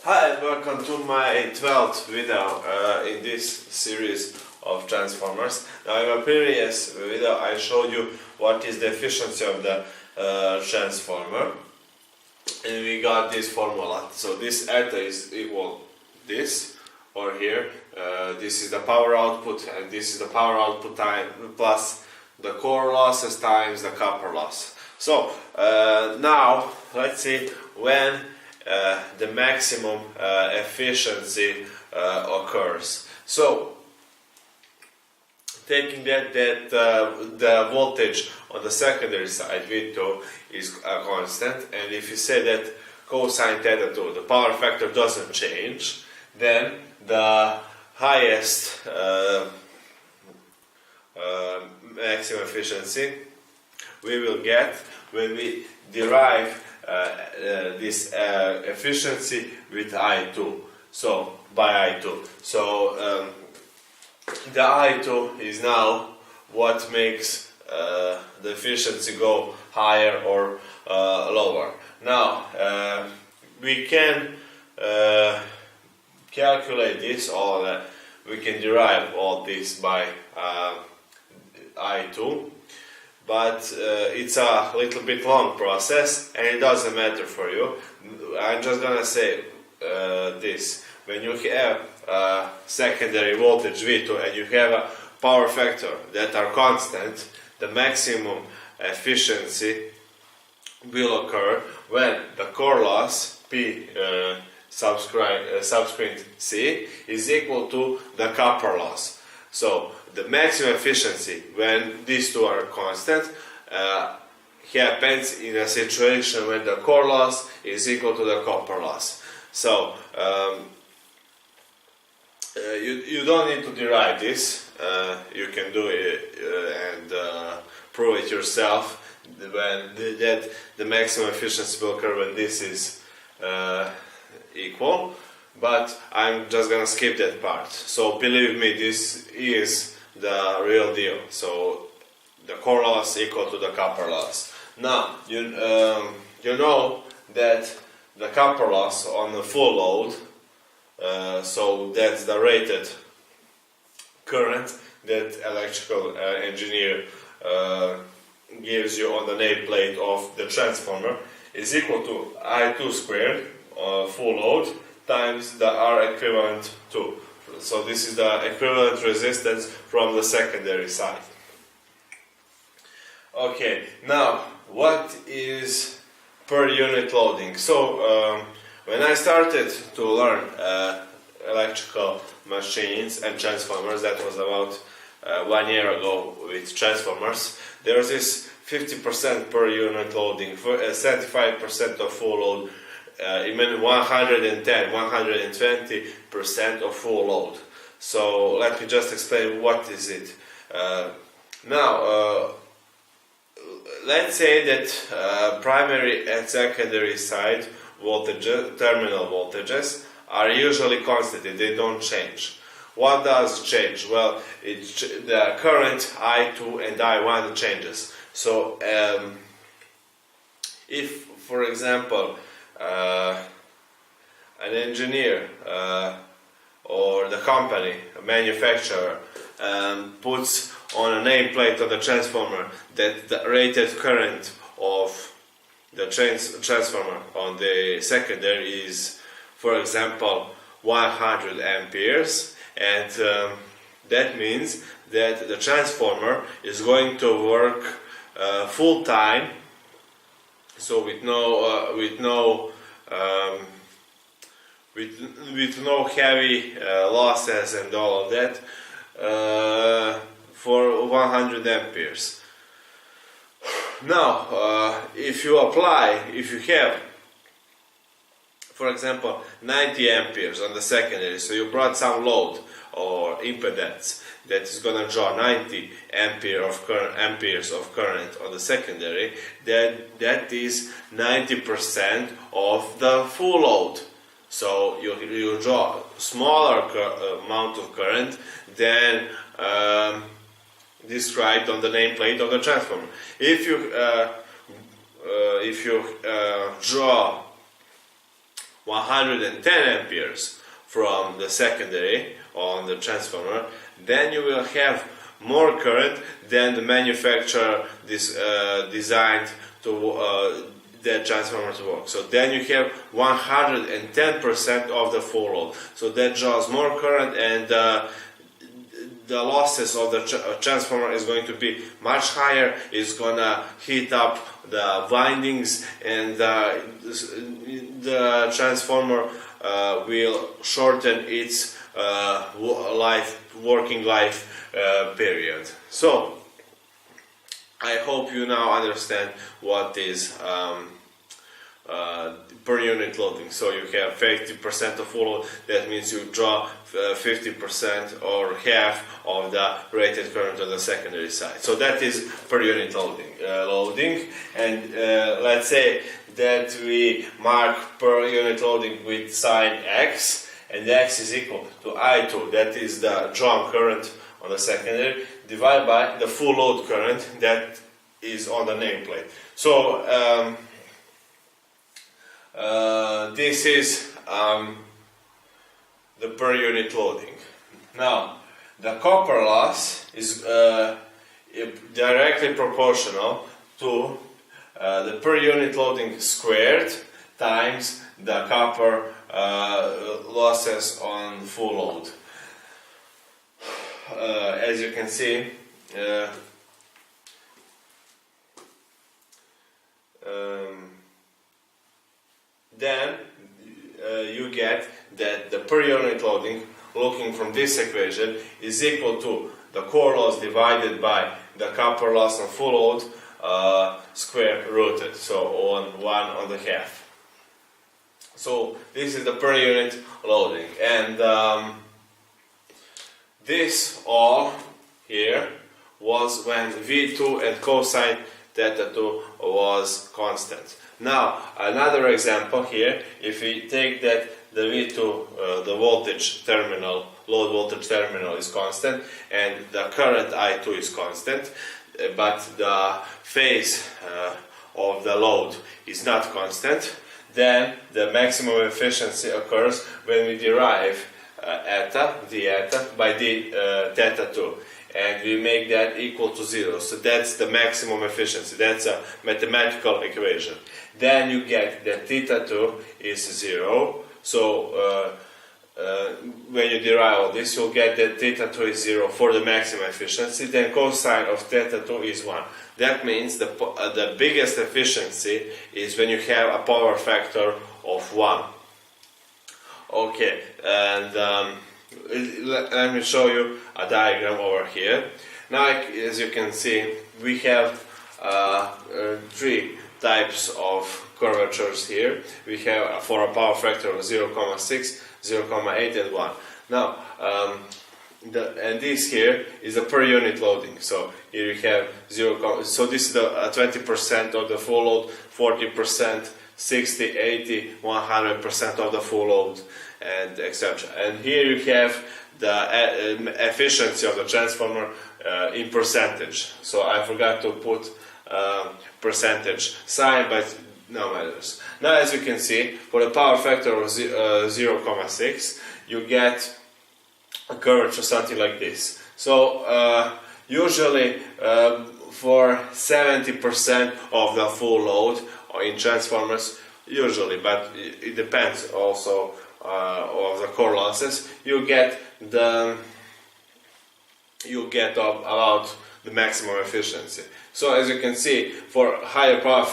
Hi and welcome to my 12th video in this series of transformers. Now in my previous video I showed you what is the efficiency of the transformer, and we got this formula. So this eta is equal this, or here this is the power output and this is the power output time plus the core losses times the copper loss. So now let's see when the maximum efficiency occurs. So taking that the voltage on the secondary side V2 is a constant, and if you say that cosine theta 2, the power factor doesn't change, then the highest maximum efficiency we will get when we derive this efficiency with I2, so by I2. So the I2 is now what makes the efficiency go higher or lower. Now we can calculate this, or we can derive all this by I2. But it's a little bit long process and it doesn't matter for you. I'm just gonna say this: when you have secondary voltage V2 and you have a power factor that are constant, the maximum efficiency will occur when the core loss P subscript C is equal to the copper loss. So the maximum efficiency when these two are constant happens in a situation when the core loss is equal to the copper loss. So you don't need to derive this. You can do it and prove it yourself when that the maximum efficiency will occur when this is equal. But I'm just gonna skip that part. So believe me, this is the real deal. So the core loss equal to the copper loss. Now you know that the copper loss on the full load, so that's the rated current that electrical engineer gives you on the nameplate of the transformer, is equal to I2 squared full load times the R equivalent 2. So this is the equivalent resistance from the secondary side. Okay, now what is per unit loading? So when I started to learn electrical machines and transformers, that was about 1 year ago with transformers, there was this 50% per unit loading, 75% of full load, even 110, 120% of full load. So let me just explain what is it. Now, let's say that primary and secondary side voltages, terminal voltages, are usually constant, they don't change. What does change? Well, the current I2 and I1 changes. So if, for example, an engineer or the company, a manufacturer, puts on a nameplate of the transformer that the rated current of the transformer on the secondary is, for example, 100 amperes, and that means that the transformer is going to work full time. So with no heavy losses and all of that, for 100 amperes. Now, if you have, for example, 90 amperes on the secondary, so you brought some load or impedance that is going to draw 90 amperes of current on the secondary, that is 90% of the full load. So you draw smaller amount of current than described on the nameplate of the transformer. If you draw 110 amperes from the secondary on the transformer, then you will have more current than the manufacturer designed to that transformer to work. So then you have 110% of the full load. So that draws more current, and the losses of the transformer is going to be much higher. It's gonna heat up the windings, and the transformer will shorten its working life period. So I hope you now understand what is per unit loading. So you have 50% of full load, that means you draw 50% or half of the rated current on the secondary side. So that is per unit loading. And let's say that we mark per unit loading with sign X, and X is equal to I2, that is the drawn current on the secondary, divided by the full load current that is on the nameplate. So this is the per unit loading. Now, the copper loss is directly proportional to the per unit loading squared times the copper losses on full load. As you can see, then you get that the per unit loading, looking from this equation, is equal to the core loss divided by the copper loss on full load square rooted, so on 1/2. So this is the per unit loading, and this all here was when V2 and cosine theta 2 was constant. Now another example here, if we take that the V2, the voltage terminal, load voltage terminal is constant, and the current I2 is constant, but the phase of the load is not constant, then the maximum efficiency occurs when we derive eta, d eta, by d theta 2, and we make that equal to 0. So that's the maximum efficiency. That's a mathematical equation. Then you get that theta 2 is 0. So when you derive all this, you'll get that theta 2 is 0 for the maximum efficiency. Then cosine of theta 2 is 1. That means the biggest efficiency is when you have a power factor of 1. Okay, and let me show you a diagram over here. Now, as you can see, we have 3 types of curvatures here. We have for a power factor of 0,6, 0,8 and 1. Now, and this here is a per unit loading. So here you have 0, so this is the 20% of the full load, 40%, 60, 80, 100% of the full load, and etc. And here you have the efficiency of the transformer in percentage. So I forgot to put percentage sign, but no matters. Now, as you can see, for the power factor of 0,6, you get a curvature something like this. So usually for 70% of the full load in transformers, usually, but it depends also of the core losses, you get about the maximum efficiency. So as you can see, for a higher power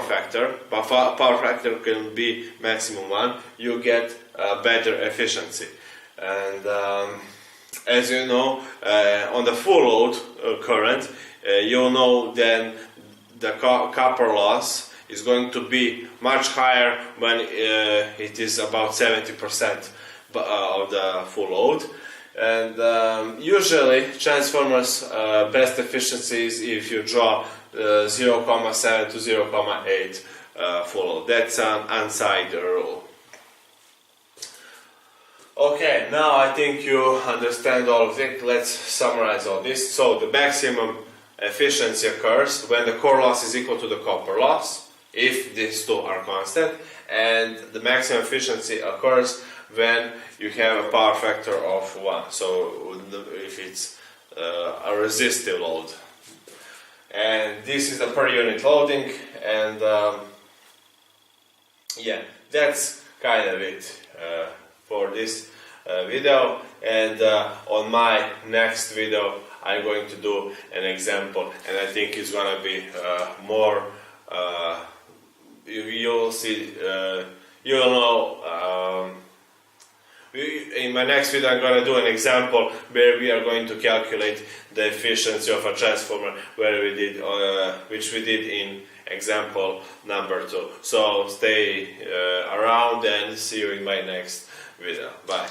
factor, but power factor can be maximum 1, you get better efficiency. And as you know, on the full load current, you know then the copper loss is going to be much higher when it is about 70% of the full load. And usually transformers best efficiency is if you draw 0,7 to 0,8 full load. That's an inside rule. Okay, now I think you understand all of it. Let's summarize all this. So the maximum efficiency occurs when the core loss is equal to the copper loss. if these two are constant, and the maximum efficiency occurs when you have a power factor of 1, so if it's a resistive load. And this is the per unit loading, and yeah, that's kind of it for this video. And on my next video I'm going to do an example, and I think it's gonna be more you'll see, you'll know. In my next video I'm going to do an example where we are going to calculate the efficiency of a transformer, where we did, which we did in example number 2. So stay around and see you in my next video. Bye.